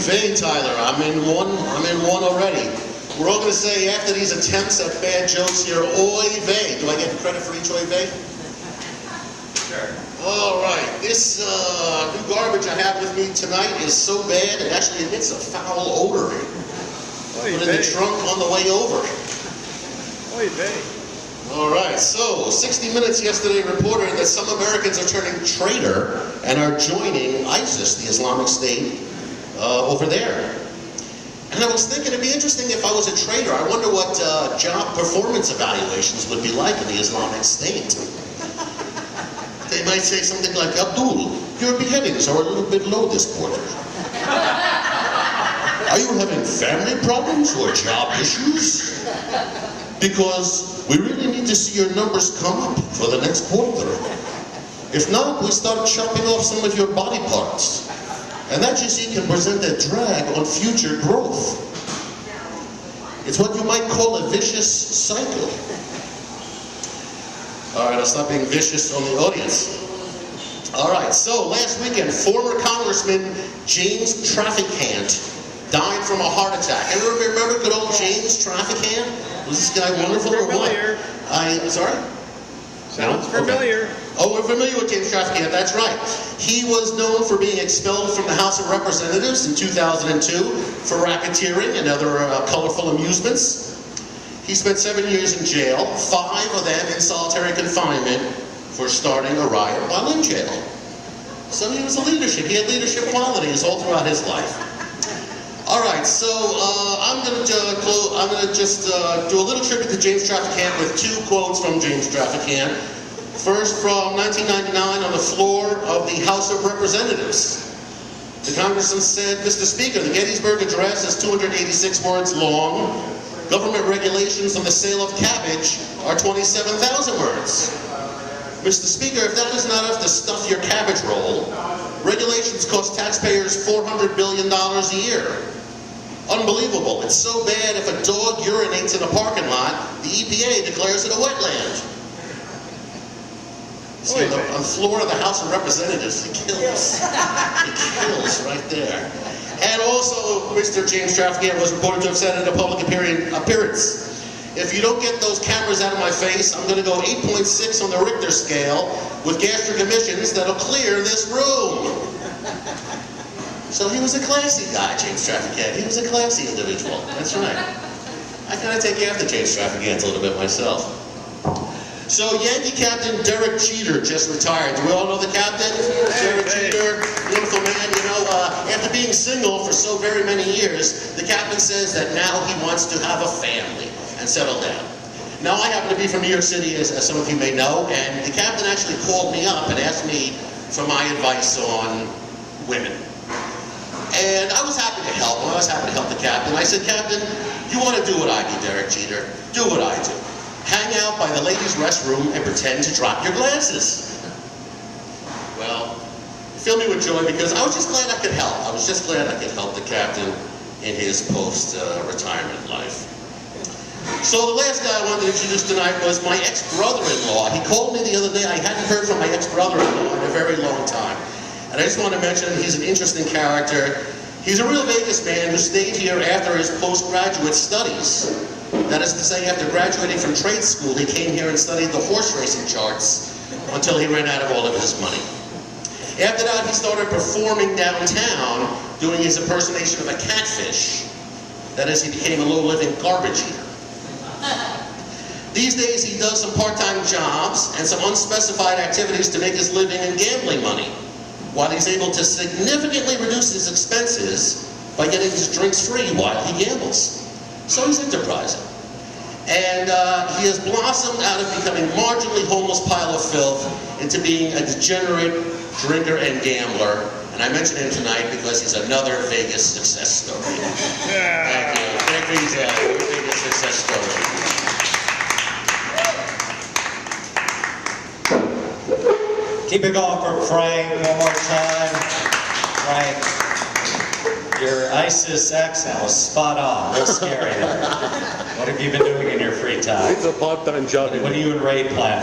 vey, Tyler. I'm in one already. We're all going to say after these attempts at bad jokes here, oy vey. Do I get credit for each oy vey? Sure. All right. This new garbage I have with me tonight is so bad it actually emits a foul odor. Put in the trunk on the way over. Oy vey. All right, so 60 Minutes yesterday reported that some Americans are turning traitor and are joining ISIS, the Islamic State, over there. And I was thinking it'd be interesting if I was a traitor. I wonder what job performance evaluations would be like in the Islamic State. They might say something like, Abdul, your beheadings are a little bit low this quarter. Are you having family problems or job issues? Because we really need to see your numbers come up for the next quarter. If not, we start chopping off some of your body parts. And that, you see, can present a drag on future growth. It's what you might call a vicious cycle. All right, I'll stop being vicious on the audience. All right, so last weekend, former Congressman James Trafficant died from a heart attack. Everyone remember good old James Trafficant? Was this guy wonderful or what? Sorry? Sounds familiar. Oh, we're familiar with James Trafficant, that's right. He was known for being expelled from the House of Representatives in 2002 for racketeering and other colorful amusements. He spent 7 years in jail, 5 of them in solitary confinement for starting a riot while in jail. So he was a leadership. He had leadership qualities all throughout his life. All right, so I'm going to just do a little tribute to James Trafficant with 2 quotes from James Trafficant. First, from 1999 on the floor of the House of Representatives. The congressman said, Mr. Speaker, the Gettysburg Address is 286 words long. Government regulations on the sale of cabbage are 27,000 words. Mr. Speaker, if that is not enough to stuff your cabbage roll, regulations cost taxpayers $400 billion a year. Unbelievable. It's so bad if a dog urinates in a parking lot, the EPA declares it a wetland. See, on the floor of the House of Representatives, it kills. It kills right there. And also, Mr. James Trafficant was reported to have said in a public appearance, if you don't get those cameras out of my face, I'm going to go 8.6 on the Richter scale with gastric emissions that'll clear this room. So he was a classy guy, James Trafficant. He was a classy individual. That's right. I kind of take after James Trafficant a little bit myself. So Yankee Captain Derek Jeter just retired. Do we all know the captain? Derek Jeter, beautiful man. You know, after being single for so very many years, the captain says that now he wants to have a family and settle down. Now, I happen to be from New York City, as some of you may know, and the captain actually called me up and asked me for my advice on women. And I was happy to help him. I was happy to help the captain. I said, Captain, you want to do what I do, Derek Jeter? Do what I do. Hang out by the ladies' restroom and pretend to drop your glasses. Well, fill me with joy because I was just glad I could help. I was just glad I could help the captain in his post-retirement life. So the last guy I wanted to introduce tonight was my ex-brother-in-law. He called me the other day. I hadn't heard from my ex-brother-in-law in a very long time. And I just want to mention he's an interesting character. He's a real Vegas man who stayed here after his postgraduate studies. That is to say, after graduating from trade school, he came here and studied the horse racing charts until he ran out of all of his money. After that, he started performing downtown, doing his impersonation of a catfish. That is, he became a low-living garbage eater. These days, he does some part-time jobs and some unspecified activities to make his living and gambling money, while he's able to significantly reduce his expenses by getting his drinks free while he gambles. So he's enterprising. And he has blossomed out of becoming a marginally homeless pile of filth into being a degenerate drinker and gambler. And I mention him tonight because he's another Vegas success story. Thank you. Thank you. He's a Vegas success story. Keep it going for Frank one more time. Frank, your ISIS accent was spot on. Real scary there. What have you been doing in your free time? It's a part-time job. What do you and Ray plan?